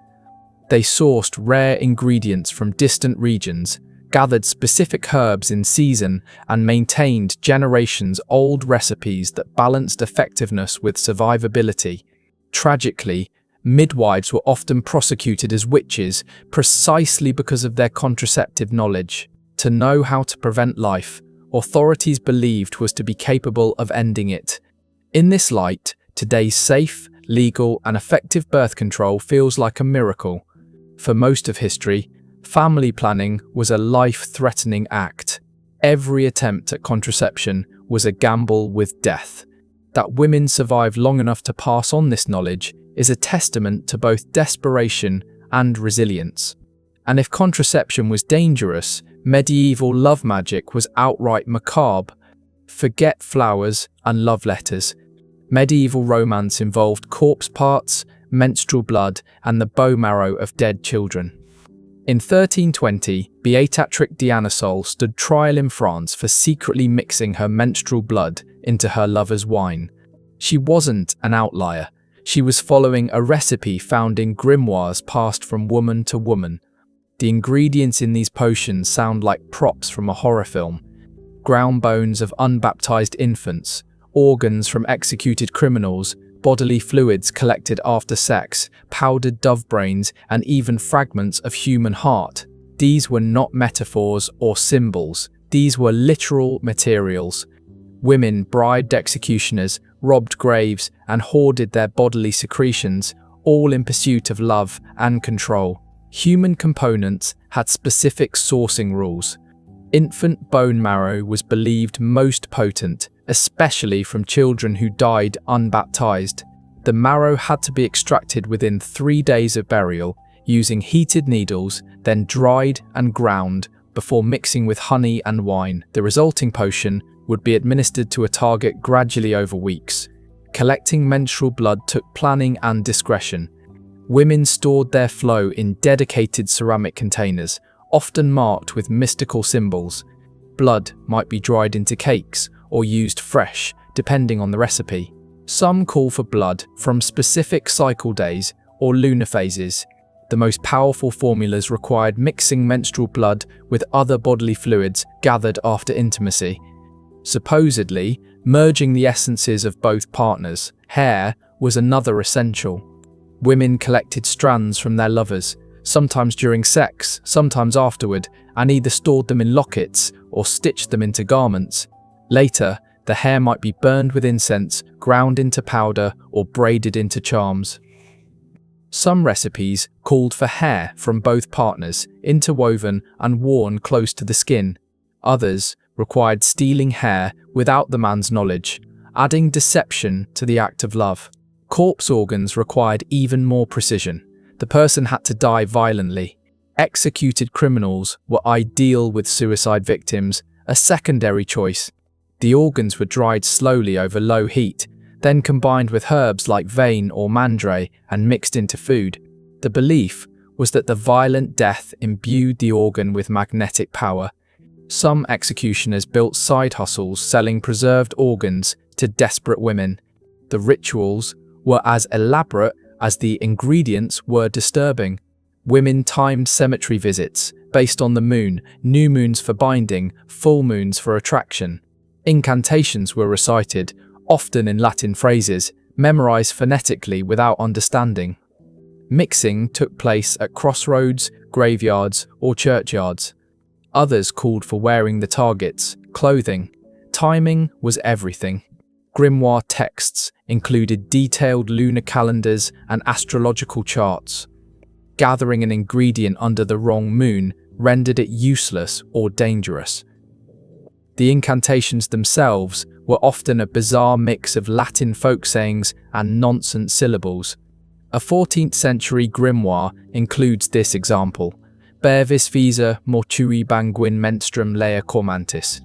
They sourced rare ingredients from distant regions, gathered specific herbs in season, and maintained generations-old recipes that balanced effectiveness with survivability. Tragically, midwives were often prosecuted as witches precisely because of their contraceptive knowledge. To know how to prevent life, authorities believed was to be capable of ending it. In this light, today's safe, legal, and effective birth control feels like a miracle. For most of history, family planning was a life-threatening act. Every attempt at contraception was a gamble with death. That women survived long enough to pass on this knowledge is a testament to both desperation and resilience. And if contraception was dangerous, medieval love magic was outright macabre. Forget flowers and love letters. Medieval romance involved corpse parts, menstrual blood, and the bone marrow of dead children. In 1320, Beatrix d'Anisole stood trial in France for secretly mixing her menstrual blood into her lover's wine. She wasn't an outlier. She was following a recipe found in grimoires passed from woman to woman. The ingredients in these potions sound like props from a horror film. Ground bones of unbaptized infants, organs from executed criminals, bodily fluids collected after sex, powdered dove brains, and even fragments of human heart. These were not metaphors or symbols. These were literal materials. Women bribed executioners, robbed graves, and hoarded their bodily secretions, all in pursuit of love and control. Human components had specific sourcing rules. Infant bone marrow was believed most potent, especially from children who died unbaptized. The marrow had to be extracted within 3 days of burial, using heated needles, then dried and ground before mixing with honey and wine. The resulting potion would be administered to a target gradually over weeks. Collecting menstrual blood took planning and discretion. Women stored their flow in dedicated ceramic containers, often marked with mystical symbols. Blood might be dried into cakes or used fresh, depending on the recipe. Some call for blood from specific cycle days or lunar phases. The most powerful formulas required mixing menstrual blood with other bodily fluids gathered after intimacy. Supposedly, merging the essences of both partners. Hair was another essential. Women collected strands from their lovers, sometimes during sex, sometimes afterward, and either stored them in lockets or stitched them into garments. Later, the hair might be burned with incense, ground into powder, or braided into charms. Some recipes called for hair from both partners, interwoven and worn close to the skin. Others required stealing hair without the man's knowledge, adding deception to the act of love. Corpse organs required even more precision. The person had to die violently. Executed criminals were ideal with suicide victims, a secondary choice. The organs were dried slowly over low heat, then combined with herbs like vein or mandre and mixed into food. The belief was that the violent death imbued the organ with magnetic power. Some executioners built side hustles selling preserved organs to desperate women. The rituals were as elaborate as the ingredients were disturbing. Women timed cemetery visits based on the moon, new moons for binding, full moons for attraction. Incantations were recited, often in Latin phrases, memorized phonetically without understanding. Mixing took place at crossroads, graveyards, or churchyards. Others called for wearing the target's clothing. Timing was everything. Grimoire texts included detailed lunar calendars and astrological charts. Gathering an ingredient under the wrong moon rendered it useless or dangerous. The incantations themselves were often a bizarre mix of Latin folk sayings and nonsense syllables. A 14th century grimoire includes this example: Bervis visa mortui banguin menstrum lea cormantis.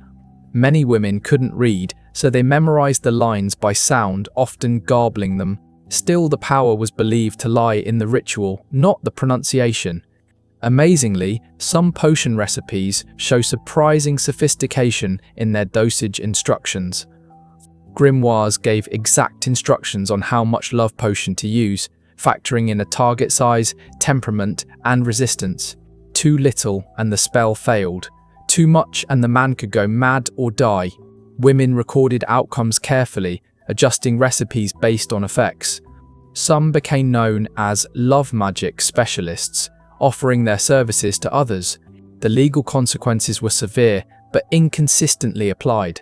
Many women couldn't read, so they memorized the lines by sound, often garbling them. Still, the power was believed to lie in the ritual, not the pronunciation. Amazingly, some potion recipes show surprising sophistication in their dosage instructions. Grimoires gave exact instructions on how much love potion to use, factoring in a target size, temperament, and resistance. Too little and the spell failed. Too much and the man could go mad or die. Women recorded outcomes carefully, adjusting recipes based on effects. Some became known as love magic specialists, offering their services to others. The legal consequences were severe, but inconsistently applied.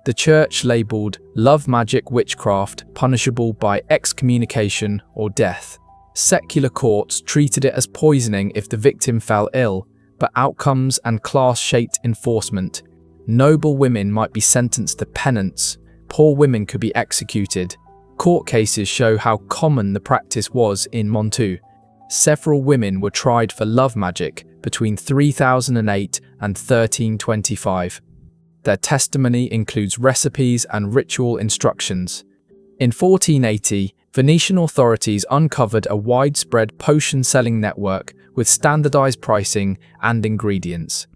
The church labelled love magic witchcraft punishable by excommunication or death. Secular courts treated it as poisoning if the victim fell ill, but outcomes and class-shaped enforcement. Noble women might be sentenced to penance, poor women could be executed. Court cases show how common the practice was in Montu. Several women were tried for love magic between 3008 and 1325. Their testimony includes recipes and ritual instructions. In 1480, Venetian authorities uncovered a widespread potion-selling network with standardized pricing and ingredients.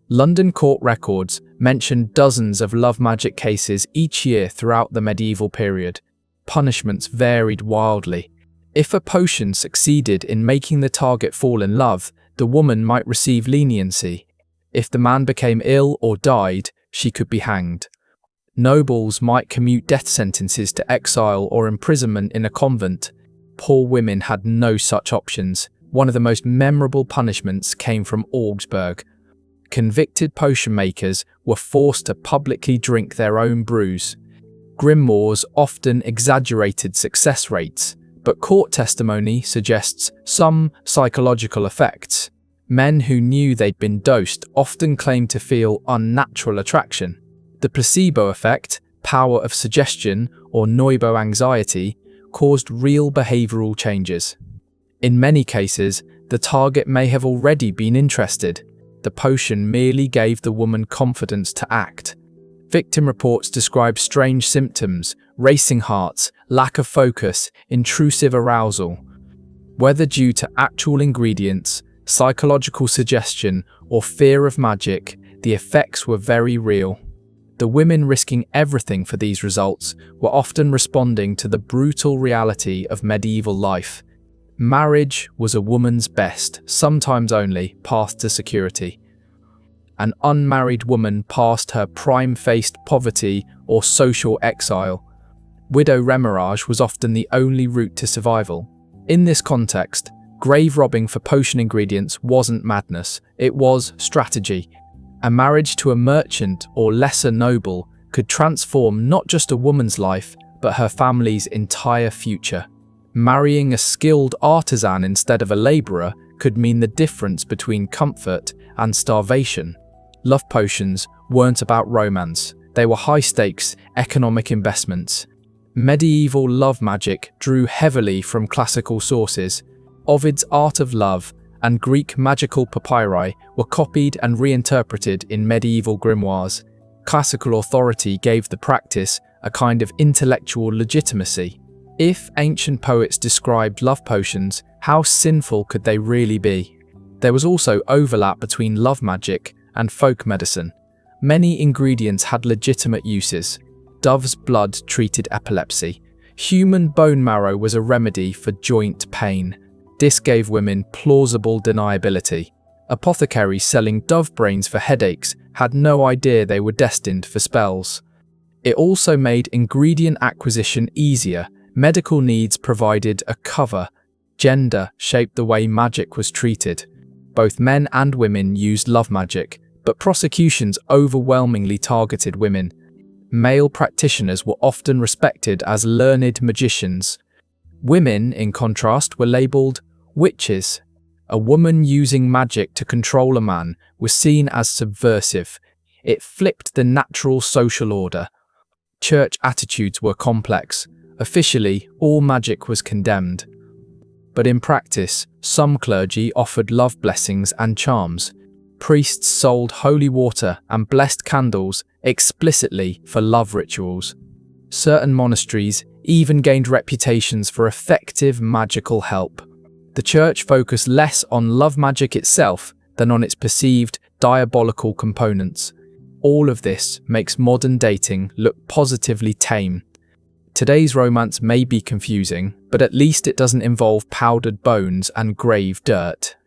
London court records mention dozens of love magic cases each year throughout the medieval period. Punishments varied wildly. If a potion succeeded in making the target fall in love, the woman might receive leniency. If the man became ill or died, she could be hanged. Nobles might commute death sentences to exile or imprisonment in a convent. Poor women had no such options. One of the most memorable punishments came from Augsburg. Convicted potion makers were forced to publicly drink their own brews. Grimoires often exaggerated success rates, but court testimony suggests some psychological effects. Men who knew they'd been dosed often claimed to feel unnatural attraction. The placebo effect, power of suggestion, or noibo anxiety caused real behavioral changes. In many cases, the target may have already been interested. The potion merely gave the woman confidence to act. Victim reports describe strange symptoms: racing hearts, lack of focus, intrusive arousal. Whether due to actual ingredients, psychological suggestion, or fear of magic, the effects were very real. The women risking everything for these results were often responding to the brutal reality of medieval life. Marriage was a woman's best, sometimes only, path to security. An unmarried woman passed her prime faced poverty or social exile. Widow remarriage was often the only route to survival. In this context, Grave robbing for potion ingredients wasn't madness, it was strategy. A marriage to a merchant or lesser noble could transform not just a woman's life, but her family's entire future. Marrying a skilled artisan instead of a labourer could mean the difference between comfort and starvation. Love potions weren't about romance, they were high-stakes economic investments. Medieval love magic drew heavily from classical sources. Ovid's Art of Love and Greek magical papyri were copied and reinterpreted in medieval grimoires. Classical authority gave the practice a kind of intellectual legitimacy. If ancient poets described love potions, how sinful could they really be? There was also overlap between love magic and folk medicine. Many ingredients had legitimate uses. Dove's blood treated epilepsy. Human bone marrow was a remedy for joint pain. This gave women plausible deniability. Apothecaries selling dove brains for headaches had no idea they were destined for spells. It also made ingredient acquisition easier. Medical needs provided a cover. Gender shaped the way magic was treated. Both men and women used love magic, but prosecutions overwhelmingly targeted women. Male practitioners were often respected as learned magicians. Women, in contrast, were labelled witches. A woman using magic to control a man was seen as subversive. It flipped the natural social order. Church attitudes were complex. Officially, all magic was condemned. But in practice, some clergy offered love blessings and charms. Priests sold holy water and blessed candles explicitly for love rituals. Certain monasteries even gained reputations for effective magical help. The church focused less on love magic itself than on its perceived diabolical components. All of this makes modern dating look positively tame. Today's romance may be confusing, but at least it doesn't involve powdered bones and grave dirt.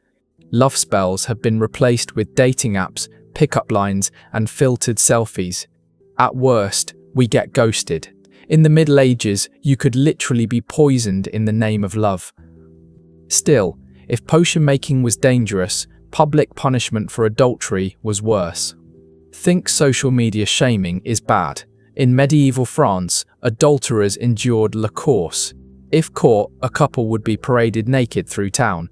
Love spells have been replaced with dating apps, pickup lines, and filtered selfies. At worst, we get ghosted. In the Middle Ages, you could literally be poisoned in the name of love. Still, if potion making was dangerous, public punishment for adultery was worse. Think social media shaming is bad. In medieval France, adulterers endured la course. If caught, a couple would be paraded naked through town.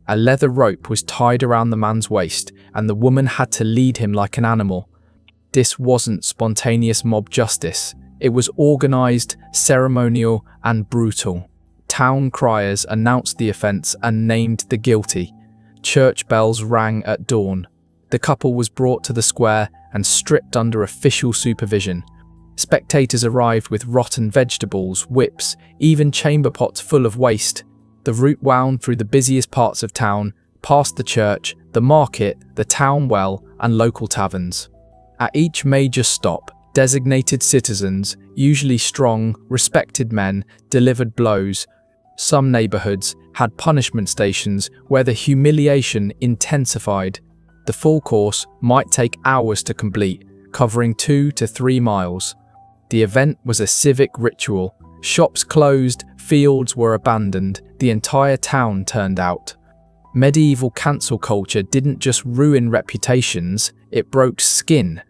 A leather rope was tied around the man's waist, and the woman had to lead him like an animal. This wasn't spontaneous mob justice. It was organized, ceremonial, and brutal. Town criers announced the offense and named the guilty. Church bells rang at dawn. The couple was brought to the square and stripped under official supervision. Spectators arrived with rotten vegetables, whips, even chamber pots full of waste. The route wound through the busiest parts of town, past the church, the market, the town well, and local taverns. At each major stop, designated citizens, usually strong, respected men, delivered blows. Some neighborhoods had punishment stations where the humiliation intensified. The full course might take hours to complete, covering 2 to 3 miles. The event was a civic ritual. Shops closed, fields were abandoned, the entire town turned out. Medieval cancel culture didn't just ruin reputations, it broke skin.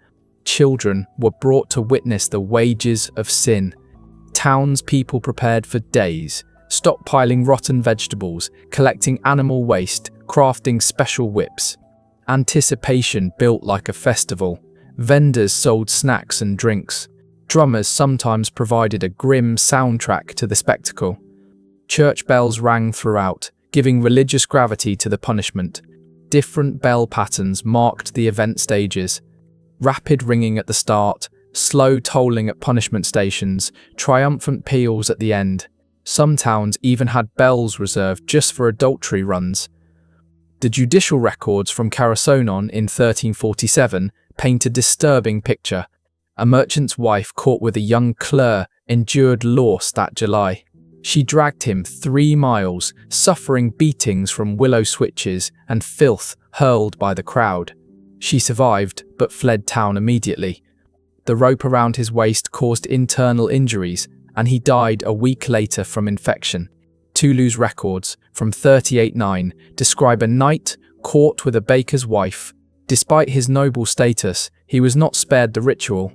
Children were brought to witness the wages of sin. Townspeople prepared for days, stockpiling rotten vegetables, collecting animal waste, crafting special whips. Anticipation built like a festival. Vendors sold snacks and drinks. Drummers sometimes provided a grim soundtrack to the spectacle. Church bells rang throughout, giving religious gravity to the punishment. Different bell patterns marked the event stages. Rapid ringing at the start, slow tolling at punishment stations, triumphant peals at the end. Some towns even had bells reserved just for adultery runs. The judicial records from Carsonnon in 1347 paint a disturbing picture. A merchant's wife caught with a young clerk endured loss that July. She dragged him 3 miles, suffering beatings from willow switches and filth hurled by the crowd. She survived, but fled town immediately. The rope around his waist caused internal injuries, and he died a week later from infection. Toulouse records from 38-9 describe a knight caught with a baker's wife. Despite his noble status, he was not spared the ritual.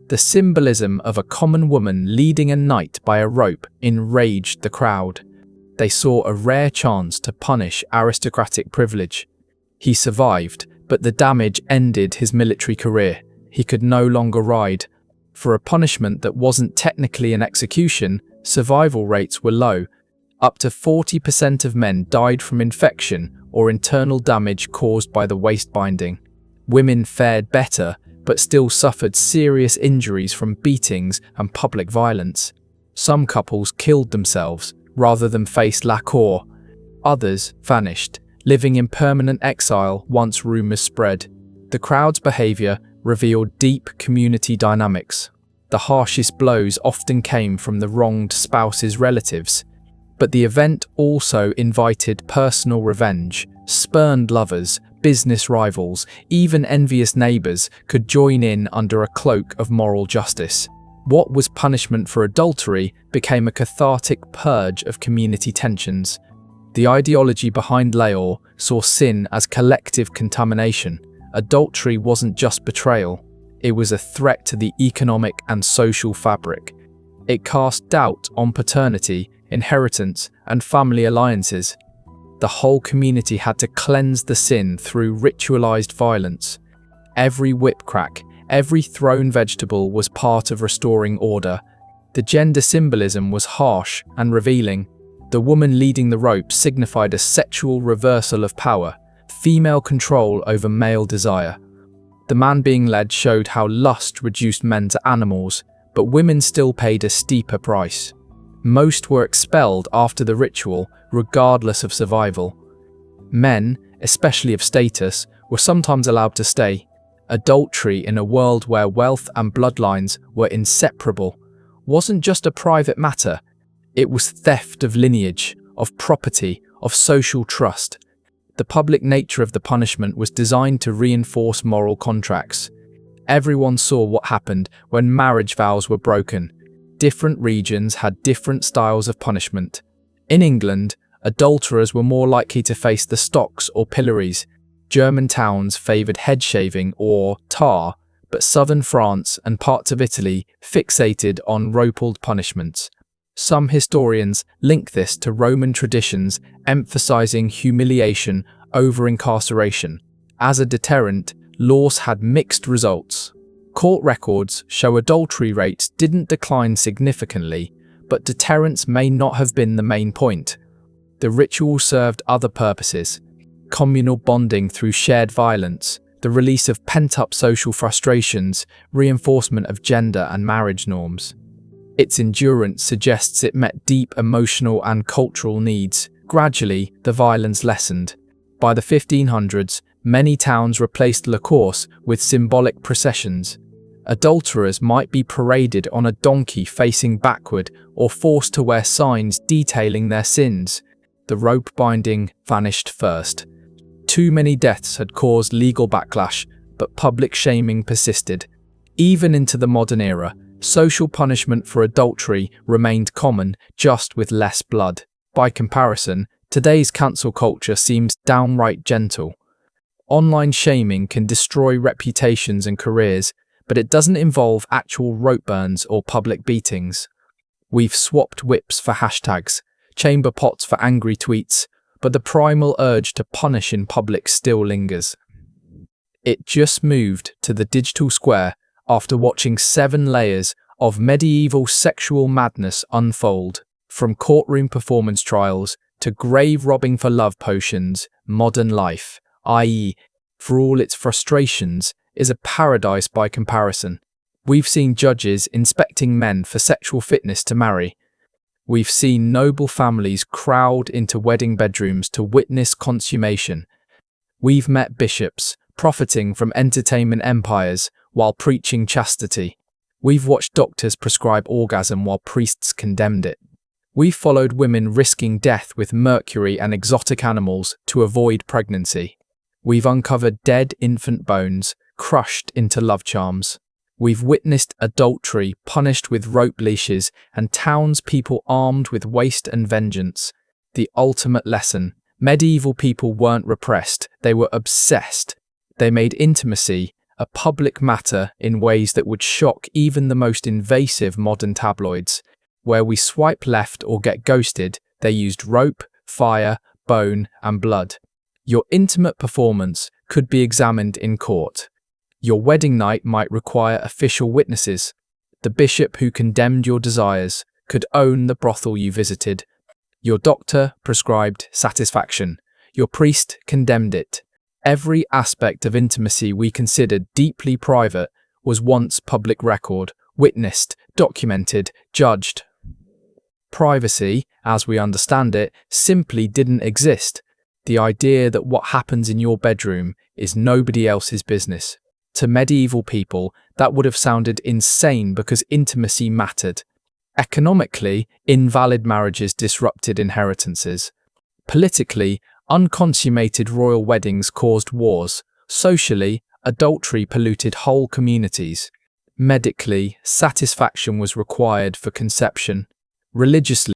The symbolism of a common woman leading a knight by a rope enraged the crowd. They saw a rare chance to punish aristocratic privilege. He survived, but the damage ended his military career. He could no longer ride. For a punishment that wasn't technically an execution, survival rates were low. Up to 40% of men died from infection or internal damage caused by the waist binding. Women fared better, but still suffered serious injuries from beatings and public violence. Some couples killed themselves rather than face la cour. Others vanished, living in permanent exile once rumors spread. The crowd's behavior revealed deep community dynamics. The harshest blows often came from the wronged spouse's relatives. But the event also invited personal revenge. Spurned lovers, business rivals, even envious neighbours could join in under a cloak of moral justice. What was punishment for adultery became a cathartic purge of community tensions. The ideology behind Laor saw sin as collective contamination. Adultery wasn't just betrayal, it was a threat to the economic and social fabric. It cast doubt on paternity, inheritance, and family alliances. The whole community had to cleanse the sin through ritualized violence. Every whip crack, every thrown vegetable was part of restoring order. The gender symbolism was harsh and revealing. The woman leading the rope signified a sexual reversal of power, female control over male desire. The man being led showed how lust reduced men to animals, but women still paid a steeper price. Most were expelled after the ritual, regardless of survival. Men, especially of status, were sometimes allowed to stay. Adultery in a world where wealth and bloodlines were inseparable wasn't just a private matter, it was theft of lineage, of property, of social trust. The public nature of the punishment was designed to reinforce moral contracts. Everyone saw what happened when marriage vows were broken. Different regions had different styles of punishment. In England, adulterers were more likely to face the stocks or pillories. German towns favoured head shaving or tar, but southern France and parts of Italy fixated on ropal punishments. Some historians link this to Roman traditions emphasising humiliation over incarceration. As a deterrent, laws had mixed results. Court records show adultery rates didn't decline significantly, but deterrence may not have been the main point. The ritual served other purposes: communal bonding through shared violence, the release of pent-up social frustrations, reinforcement of gender and marriage norms. Its endurance suggests it met deep emotional and cultural needs. Gradually, the violence lessened. By the 1500s, many towns replaced la course with symbolic processions. Adulterers might be paraded on a donkey facing backward or forced to wear signs detailing their sins. The rope binding vanished first. Too many deaths had caused legal backlash, but public shaming persisted. Even into the modern era, social punishment for adultery remained common, just with less blood. By comparison, today's cancel culture seems downright gentle. Online shaming can destroy reputations and careers, but it doesn't involve actual rope burns or public beatings. We've swapped whips for hashtags, chamber pots for angry tweets, but the primal urge to punish in public still lingers. It just moved to the digital square after watching 7 layers of medieval sexual madness unfold. From courtroom performance trials to grave robbing for love potions, modern life, i.e., for all its frustrations, is a paradise by comparison. We've seen judges inspecting men for sexual fitness to marry. We've seen noble families crowd into wedding bedrooms to witness consummation. We've met bishops profiting from entertainment empires while preaching chastity. We've watched doctors prescribe orgasm while priests condemned it. We've followed women risking death with mercury and exotic animals to avoid pregnancy. We've uncovered dead infant bones crushed into love charms. We've witnessed adultery punished with rope leashes and townspeople armed with waste and vengeance. The ultimate lesson. Medieval people weren't repressed, they were obsessed. They made intimacy a public matter in ways that would shock even the most invasive modern tabloids. Where we swipe left or get ghosted, they used rope, fire, bone, and blood. Your intimate performance could be examined in court. Your wedding night might require official witnesses. The bishop who condemned your desires could own the brothel you visited. Your doctor prescribed satisfaction. Your priest condemned it. Every aspect of intimacy we considered deeply private was once public record, witnessed, documented, judged. Privacy, as we understand it, simply didn't exist. The idea that what happens in your bedroom is nobody else's business. To medieval people, that would have sounded insane because intimacy mattered. Economically, invalid marriages disrupted inheritances. Politically, unconsummated royal weddings caused wars. Socially, adultery polluted whole communities. Medically, satisfaction was required for conception. Religiously,